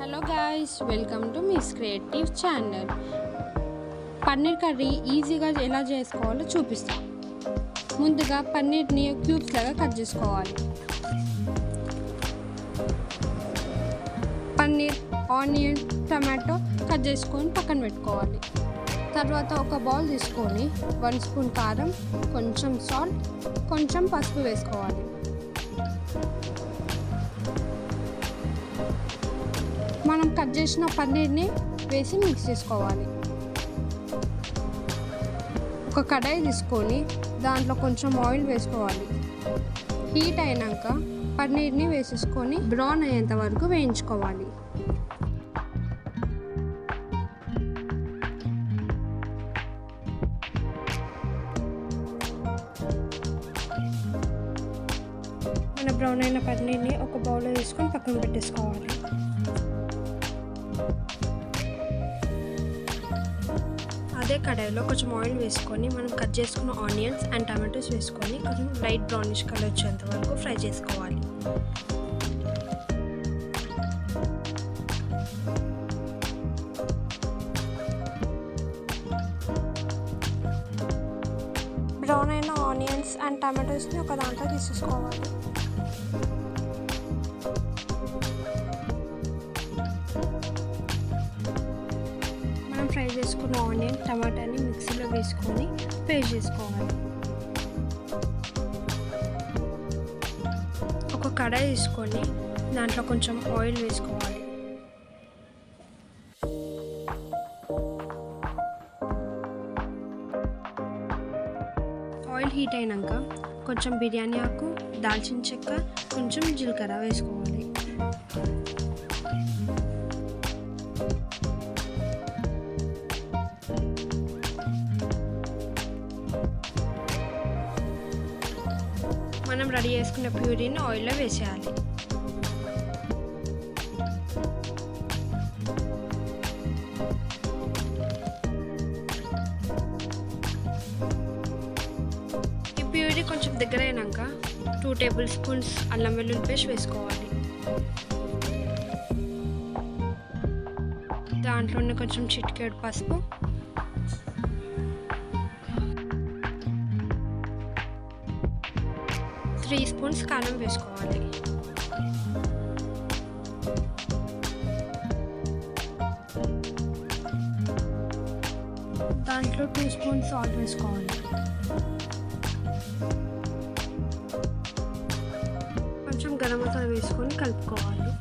Hello guys, welcome to miss creative channel. Paneer curry ఈజీగా ఎలా చేసుకోవాలో చూపిస్తాం. ముందుగా పన్నీర్ని క్యూబ్స్ లాగా కట్ చేసుకోవాలి. పన్నీర్, ఆనియన్, టమాటో కట్ చేసుకొని పక్కన పెట్టుకోవాలి. తర్వాత ఒక బౌల్ తీసుకొని 1 స్పూన్ కారం, కొంచెం సాల్ట్, కొంచెం పసుపు వేసుకోవాలి. మనం కట్ చేసిన పన్నీర్ని వేసి మిక్స్ చేసుకోవాలి. ఒక కడాయి తీసుకొని దాంట్లో కొంచెం ఆయిల్ వేసుకోవాలి. హీట్ అయినాక పన్నీర్ని వేసేసుకొని బ్రౌన్ అయ్యేంత వరకు వేయించుకోవాలి. మన బ్రౌన్ అయిన పన్నీర్ని ఒక బౌల్లో వేసుకొని పక్కన పెట్టేసుకోవాలి. అదే కడాయిలో కొంచెం ఆయిల్ వేసుకొని మనం కట్ చేసుకున్న ఆనియన్స్ అండ్ టమాటోస్ వేసుకొని కొంచెం లైట్ బ్రౌనిష్ కలర్ వచ్చేంత వరకు ఫ్రై చేసుకోవాలి. బ్రౌన్ అయిన ఆనియన్స్ అండ్ టమాటోస్ని ఒక దాంట్లో తీసేసుకోవాలి. ఫ్రై చేసుకున్న ఆనియన్, టమాటాని మిక్సీలో వేసుకొని పేస్ట్ చేసుకోవాలి. ఒక కడాయి తీసుకొని దాంట్లో కొంచెం ఆయిల్ వేసుకోవాలి. ఆయిల్ హీట్ అయినాక కొంచెం బిర్యానీ ఆకు, దాల్చిన చెక్క, కొంచెం జీలకర్ర వేసుకోవాలి. మనం రెడీ చేసుకున్న ప్యూరీని ఆయిల్లో వేసేయాలి. ఈ ప్యూరీ కొంచెం దగ్గర అయినాక 2 టేబుల్ స్పూన్స్ అల్లం వెల్లుల్లి పేస్ట్ వేసుకోవాలి. దాంట్లోనే కొంచెం చిటికెడు పసుపు, 3 స్పూన్స్ కారం వేసుకోవాలి. దాంట్లో 2 స్పూన్స్ సాల్ట్ వేసుకోవాలి. కొంచెం గరం మసాలా వేసుకొని కలుపుకోవాలి.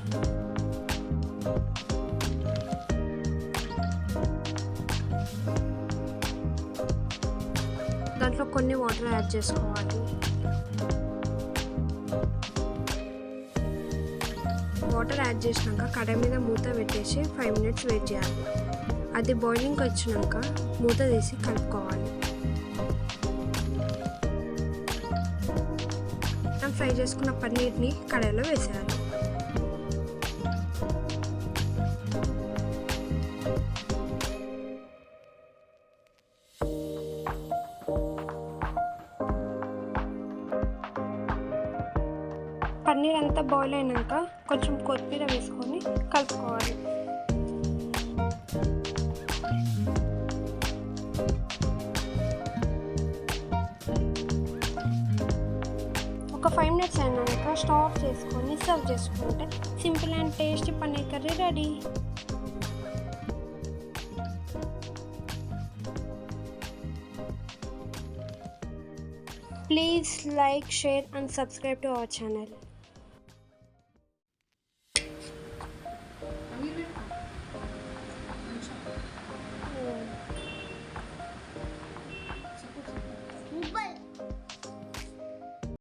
దాంట్లో కొన్ని వాటర్ యాడ్ చేసుకోవాలి. వాటర్ యాడ్ చేసినాక కడాయి మీద మూత పెట్టేసి 5 మినిట్స్ వెయిట్ చేయాలి. అది బాయిలింగ్కి వచ్చినాక మూత తీసి కలుపుకోవాలి. మనం ఫ్రై చేసుకున్న పన్నీర్ని కడాయిలో వేసేయాలి. పన్నీర్ అంతా బాయిల్ అయినాక కొంచెం కొత్తిమీర వేసుకొని కలుపుకోవాలి. ఒక 5 మినిట్స్ అయినాక స్టవ్ ఆఫ్ చేసుకొని సర్వ్ చేసుకుంటే simple and tasty paneer curry ready. Please like, share and subscribe to our channel.